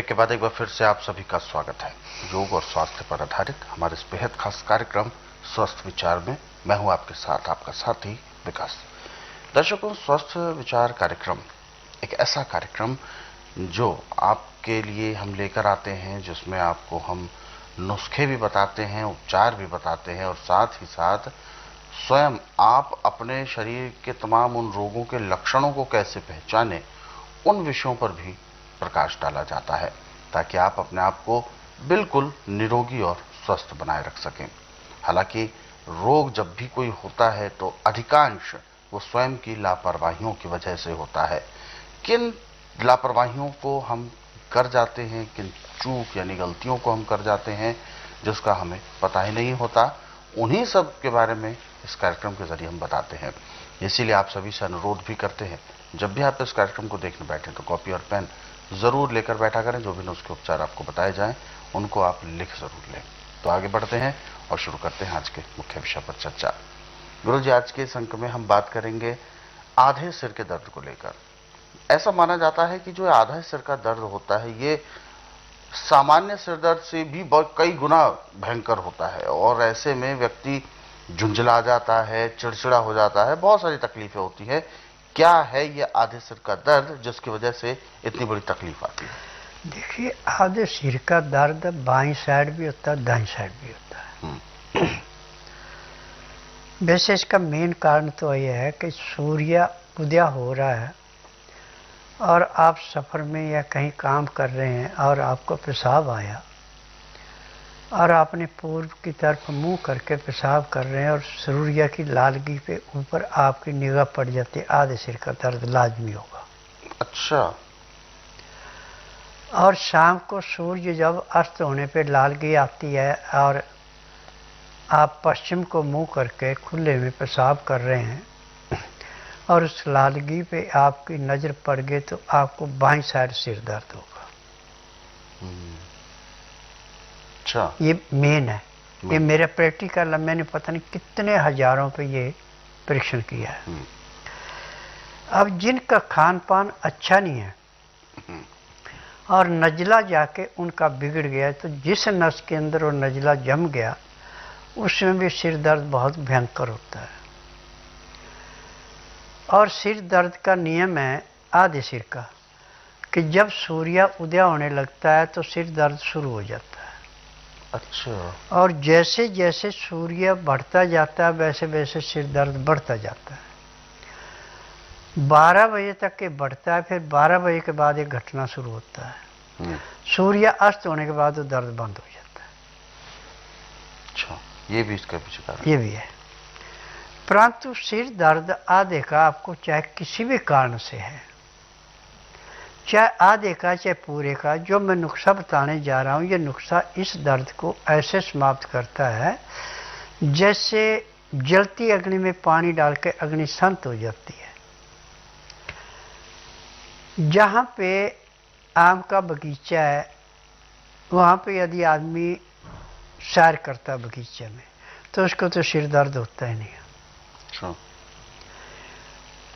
Break के बाद एक बार फिर से आप सभी का स्वागत है योग और स्वास्थ्य पर आधारित हमारे इस बेहद खास कार्यक्रम स्वस्थ विचार में। मैं हूं आपके साथ आपका साथी विकास। दर्शकों, स्वस्थ विचार कार्यक्रम एक ऐसा कार्यक्रम जो आपके लिए हम लेकर आते हैं, जिसमें आपको हम नुस्खे भी बताते हैं, उपचार भी बताते हैं और साथ ही साथ स्वयं आप अपने शरीर के तमाम उन रोगों के लक्षणों को कैसे पहचानें, उन विषयों पर भी प्रकाश डाला जाता है, ताकि आप अपने आप को बिल्कुल निरोगी और स्वस्थ बनाए रख सकें। हालांकि रोग जब भी कोई होता है तो अधिकांश वो स्वयं की लापरवाहियों की वजह से होता है। किन लापरवाहियों को हम कर जाते हैं, किन चूक यानी गलतियों को हम कर जाते हैं जिसका हमें पता ही नहीं होता, उन्हीं सब के बारे में इस कार्यक्रम के जरिए हम बताते हैं। इसीलिए आप सभी से अनुरोध भी करते हैं, जब भी आप इस कार्यक्रम को देखने बैठे तो कॉपी और पेन जरूर लेकर बैठा करें। जो भी नुस्खे उपचार आपको बताए जाएं उनको आप लिख जरूर लें। तो आगे बढ़ते हैं और शुरू करते हैं आज के मुख्य विषय पर चर्चा। गुरु जी, आज के इस अंक में हम बात करेंगे आधे सिर के दर्द को लेकर। ऐसा माना जाता है कि जो आधा सिर का दर्द होता है ये सामान्य सिर दर्द से भी कई गुना भयंकर होता है और ऐसे में व्यक्ति झुंझला जाता है, चिड़चिड़ा हो जाता है, बहुत सारी तकलीफें होती है। क्या है ये आधे सिर का दर्द जिसकी वजह से इतनी बड़ी तकलीफ आती है? देखिए, आधे सिर का दर्द बाईं साइड भी होता है, दाईं साइड भी होता है। वैसे इसका मेन कारण तो यह है कि सूर्य उदय हो रहा है और आप सफ़र में या कहीं काम कर रहे हैं और आपको पेशाब आया और आपने पूर्व की तरफ मुंह करके पेशाब कर रहे हैं और सूर्य की लालगी पे ऊपर आपकी निगाह पड़ जाती है, आधे सिर का दर्द लाजमी होगा। अच्छा। और शाम को सूर्य जब अस्त होने पे लालगी आती है और आप पश्चिम को मुंह करके खुले में पेशाब कर रहे हैं और उस लालगी पे आपकी नज़र पड़ गई तो आपको बाईं साइड सिर दर्द होगा। अच्छा। ये मेन है। ये मेरा प्रैक्टिकल, मैंने पता नहीं कितने हजारों पे ये परीक्षण किया है। अब जिनका खान पान अच्छा नहीं है और नजला जाके उनका बिगड़ गया, तो जिस नस के अंदर वो नजला जम गया उसमें भी सिर दर्द बहुत भयंकर होता है। और सिर दर्द का नियम है आधे सिर का कि जब सूर्य उदय होने लगता है तो सिर दर्द शुरू हो जाता है। अच्छा। और जैसे जैसे सूर्य बढ़ता जाता है वैसे वैसे सिर दर्द बढ़ता जाता है। 12 बजे तक के बढ़ता है, फिर 12 बजे के बाद एक घटना शुरू होता है। सूर्य अस्त होने के बाद वो दर्द बंद हो जाता है। अच्छा, ये भी इसका पीछे कारण? ये भी है। परंतु सिर दर्द आधे का आपको चाहे किसी भी कारण से है, चाहे आधे का चाहे पूरे का, जो मैं नुस्खा बताने जा रहा हूँ ये नुस्खा इस दर्द को ऐसे समाप्त करता है जैसे जलती अग्नि में पानी डाल के अग्नि शांत हो जाती है। जहाँ पे आम का बगीचा है वहाँ पे यदि आदमी सैर करता है बगीचे में तो उसको तो सिर दर्द होता ही नहीं है। अच्छा।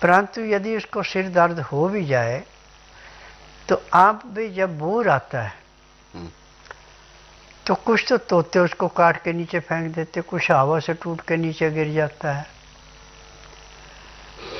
परंतु यदि उसको सिर दर्द हो भी जाए तो आम पे जब बूर आता है तो कुछ तो तोते उसको काट के नीचे फेंक देते, कुछ हवा से टूट के नीचे गिर जाता है।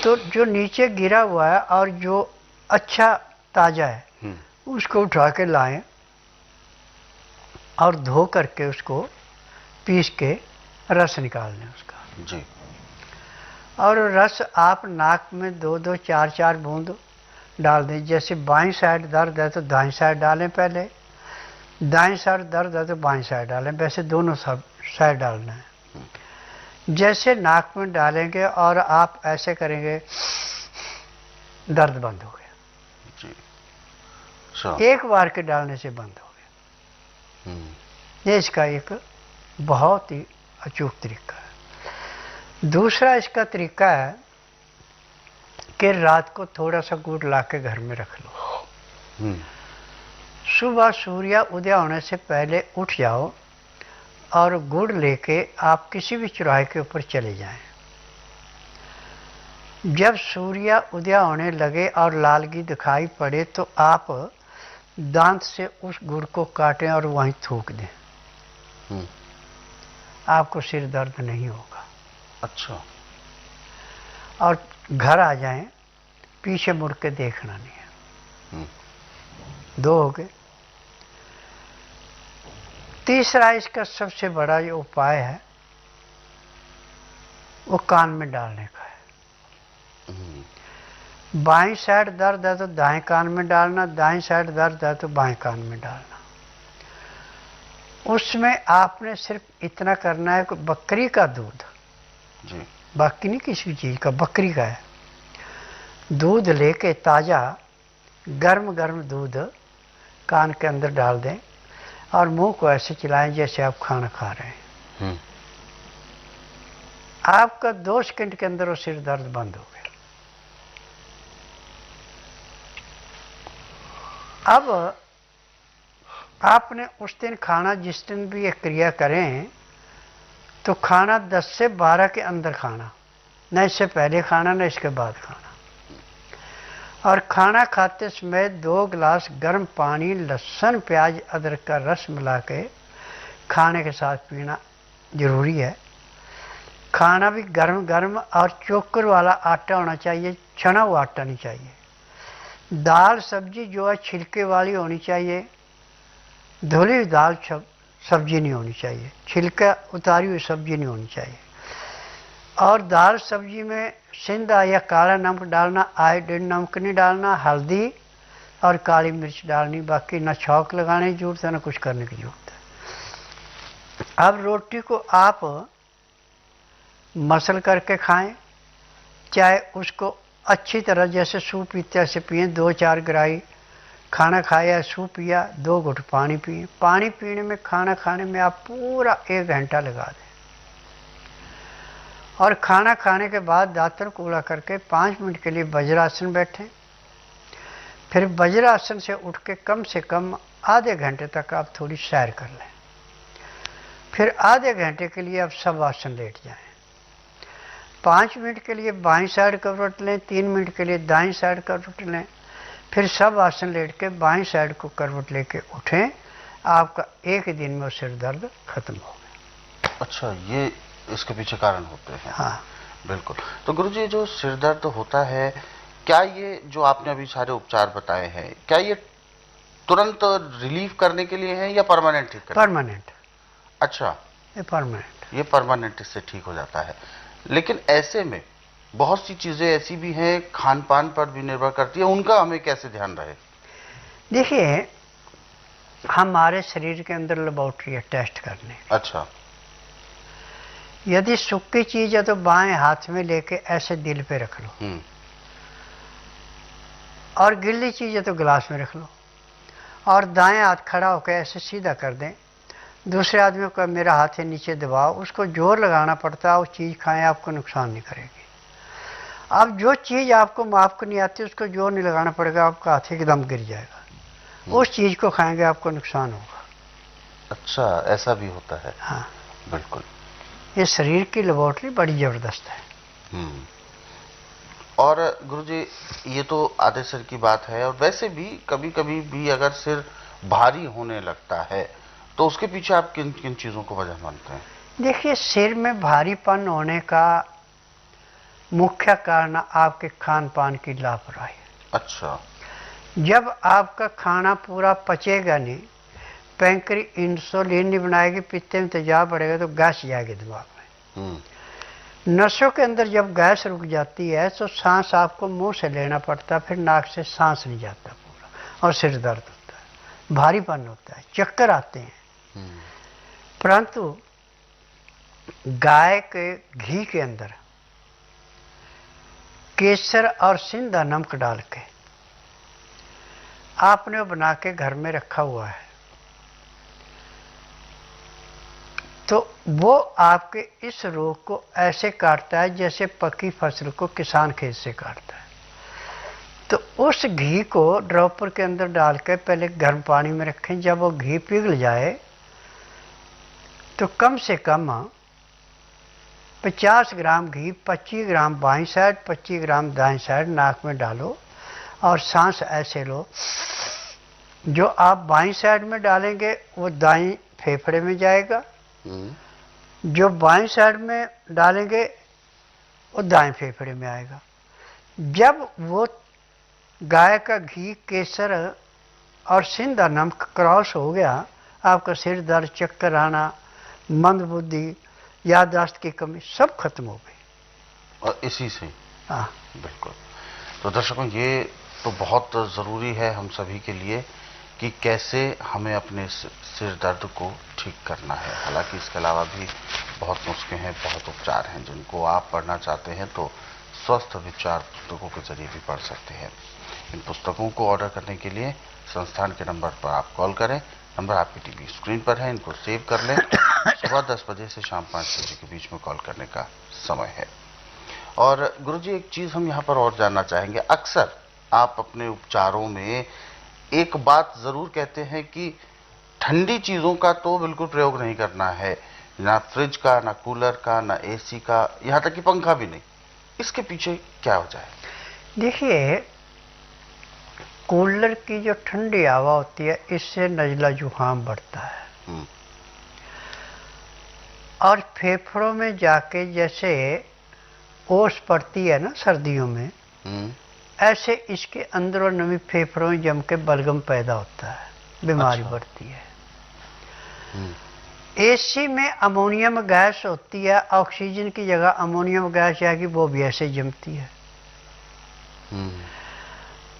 तो जो नीचे गिरा हुआ है और जो अच्छा ताजा है उसको उठा के लाएं और धो करके उसको पीस के रस निकाल लें उसका जी। और रस आप नाक में 2-2 4-4 बूंद डाल दें। जैसे बाईं साइड दर्द है तो दाईं साइड डालें पहले, दाईं साइड दर्द है तो बाईं साइड डालें, वैसे दोनों साइड डालना है। जैसे नाक में डालेंगे और आप ऐसे करेंगे दर्द बंद हो गया जी। एक बार के डालने से बंद हो गया। ये इसका एक बहुत ही अचूक तरीका है। दूसरा इसका तरीका है कि रात को थोड़ा सा गुड़ ला के घर में रख लो। सुबह सूर्य उदय होने से पहले उठ जाओ और गुड़ लेके आप किसी भी चौराहे के ऊपर चले जाएं। जब सूर्य उदय होने लगे और लालगी दिखाई पड़े तो आप दांत से उस गुड़ को काटें और वहीं थूक दें, आपको सिर दर्द नहीं होगा। अच्छा। और घर आ जाएं, पीछे मुड़ के देखना नहीं है। 2 हो गए। तीसरा इसका सबसे बड़ा जो उपाय है वो कान में डालने का है। बाईं साइड दर्द है तो दाएं कान में डालना, दाएं साइड दर्द है तो बाएं कान में डालना। उसमें आपने सिर्फ इतना करना है कि बकरी का दूध जी, बाकी नहीं किसी चीज का, बकरी का है, दूध लेके ताजा गर्म गर्म दूध कान के अंदर डाल दें और मुंह को ऐसे चिल्लाएं जैसे आप खाना खा रहे हैं। आपका 2 सेकंड के अंदर वो सिर दर्द बंद हो गया। अब आपने उस दिन खाना, जिस दिन भी ये क्रिया करें तो खाना 10 से 12 के अंदर खाना, न इससे पहले खाना न इसके बाद खाना। और खाना खाते समय 2 गिलास गर्म पानी, लहसुन प्याज अदरक का रस मिला के खाने के साथ पीना जरूरी है। खाना भी गर्म गर्म और चोकर वाला आटा होना चाहिए, छना हुआ आटा नहीं चाहिए। दाल सब्जी जो है छिलके वाली होनी चाहिए, धुली हुई दाल सब्जी नहीं होनी चाहिए, छिलका उतारी हुई सब्जी नहीं होनी चाहिए। और दाल सब्जी में सिंधा या काला नमक डालना, आयोडीन नमक नहीं डालना, हल्दी और काली मिर्च डालनी, बाकी न छौंक लगाने की जरूरत है न कुछ करने की जरूरत है। अब रोटी को आप मसल करके खाएं, चाहे उसको अच्छी तरह जैसे सूप पीते ऐसे पिए, 2-4 गिराई खाना खाया, सूप पिया, 2 घुट पानी पिए। पानी पीने में, खाना खाने में आप पूरा 1 घंटा लगा दें। और खाना खाने के बाद दांतन कूड़ा करके 5 मिनट के लिए वज्रासन बैठें। फिर वज्रासन से उठ के कम से कम आधे घंटे तक आप थोड़ी सैर कर लें। फिर आधे घंटे के लिए आप शवासन लेट जाएं। 5 मिनट के लिए बाईं साइड करवट लें, 3 मिनट के लिए दाईं साइड करवट लें, फिर सब आसन लेट के बाईं साइड को करवट लेके उठें। आपका 1 दिन में सिर दर्द खत्म हो गया। अच्छा, ये इसके पीछे कारण होते हैं। हाँ बिल्कुल। तो गुरुजी, जो सिर दर्द होता है, क्या ये जो आपने अभी सारे उपचार बताए हैं, क्या ये तुरंत रिलीफ करने के लिए है या परमानेंट ठीक करने? परमानेंट। अच्छा, ये परमानेंट, ये परमानेंट इससे ठीक हो जाता है। लेकिन ऐसे में बहुत सी चीजें ऐसी भी हैं, खान पान पर भी निर्भर करती है, उनका हमें कैसे ध्यान रहे? देखिए, हमारे शरीर के अंदर लेबोरेटरी है टेस्ट करने। अच्छा। यदि सूखी चीज है तो बाएं हाथ में लेके ऐसे दिल पे रख लो, और गिल्ली चीज है तो गिलास में रख लो, और दाएं हाथ खड़ा होकर ऐसे सीधा कर दें। दूसरे आदमी को मेरा हाथ है नीचे दबाओ, उसको जोर लगाना पड़ता है, वो चीज़ खाएं आपको नुकसान नहीं करेगी। अब जो चीज़ आपको माप को नहीं आती उसको जोर नहीं लगाना पड़ेगा, आपका हाथ एकदम गिर जाएगा। उस चीज़ को खाएंगे आपको नुकसान होगा। अच्छा, ऐसा भी होता है? हाँ बिल्कुल। ये शरीर की लेबोरेटरी बड़ी ज़बरदस्त है। और गुरुजी, ये तो आधे सिर की बात है, और वैसे भी कभी कभी भी अगर सिर भारी होने लगता है तो उसके पीछे आप किन किन चीज़ों को वजह मानते हैं? देखिए, सिर में भारीपन होने का मुख्य कारण आपके खान पान की लापरवाही। अच्छा। जब आपका खाना पूरा पचेगा नहीं, पैंक्री इंसुलिन नहीं बनाएगी, पित्ते में तेजाब बढ़ेगा तो गैस जाएगी दिमाग में। नसों के अंदर जब गैस रुक जाती है तो सांस आपको मुंह से लेना पड़ता है, फिर नाक से सांस नहीं जाता पूरा, और सिर दर्द होता है, भारीपन होता है, चक्कर आते हैं। परंतु गाय के घी के अंदर केसर और सिंधा नमक डाल के आपने बना के घर में रखा हुआ है, तो वो आपके इस रोग को ऐसे काटता है जैसे पकी फसल को किसान खेत से काटता है। तो उस घी को ड्रॉपर के अंदर डाल के पहले गर्म पानी में रखें। जब वो घी पिघल जाए तो कम से कम 50 ग्राम घी 25 ग्राम बाईं साइड 25 ग्राम दाएं साइड नाक में डालो और सांस ऐसे लो जो आप बाईं साइड में डालेंगे वो दाईं फेफड़े में जाएगा, जो बाईं साइड में डालेंगे वो दाएं फेफड़े में आएगा। जब वो गाय का घी, केसर और सिंधा नमक क्रॉस हो गया, आपका सिर दर्द, चक्कर आना, मंदबुद्धि, याददाश्त की कमी सब खत्म हो गई। और इसी से? हाँ, बिल्कुल। तो दर्शकों, ये तो बहुत ज़रूरी है हम सभी के लिए कि कैसे हमें अपने सिर दर्द को ठीक करना है। हालांकि इसके अलावा भी बहुत नुस्खे हैं, बहुत उपचार हैं, जिनको आप पढ़ना चाहते हैं तो स्वस्थ विचार पुस्तकों के जरिए भी पढ़ सकते हैं। इन पुस्तकों को ऑर्डर करने के लिए संस्थान के नंबर पर आप कॉल करें। नंबर आपकी टीवी स्क्रीन पर है, इनको सेव कर लें। सुबह 10 बजे से शाम 5 बजे के बीच में कॉल करने का समय है। और गुरुजी, एक चीज़ हम यहाँ पर और जानना चाहेंगे। अक्सर आप अपने उपचारों में एक बात ज़रूर कहते हैं कि ठंडी चीज़ों का तो बिल्कुल प्रयोग नहीं करना है, ना फ्रिज का, ना कूलर का, ना एसी का, यहाँ तक कि पंखा भी नहीं। इसके पीछे क्या वजह है? देखिए, कूलर की जो ठंडी हवा होती है, इससे नज़ला जुकाम बढ़ता है और फेफड़ों में जाके जैसे ओस पड़ती है ना सर्दियों में, ऐसे इसके अंदर और नमी फेफड़ों में जम के बलगम पैदा होता है, बीमारी बढ़ती है। एसी में अमोनियम गैस होती है, ऑक्सीजन की जगह अमोनियम गैस जाएगी, वो भी ऐसे जमती है।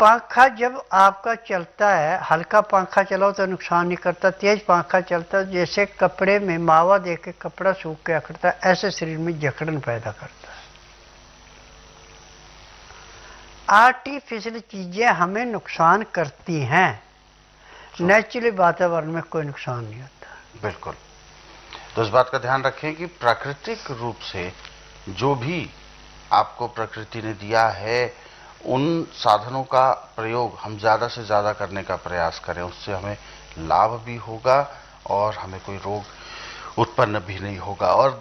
पंखा जब आपका चलता है, हल्का पंखा चलाओ तो नुकसान नहीं करता, तेज पंखा चलता है जैसे कपड़े में मावा दे के कपड़ा सूख के अखड़ता है, ऐसे शरीर में जकड़न पैदा करता है। आर्टिफिशियल चीजें हमें नुकसान करती हैं, नेचुरली वातावरण में कोई नुकसान नहीं होता। बिल्कुल। तो इस बात का ध्यान रखें कि प्राकृतिक रूप से जो भी आपको प्रकृति ने दिया है, उन साधनों का प्रयोग हम ज़्यादा से ज़्यादा करने का प्रयास करें। उससे हमें लाभ भी होगा और हमें कोई रोग उत्पन्न भी नहीं होगा। और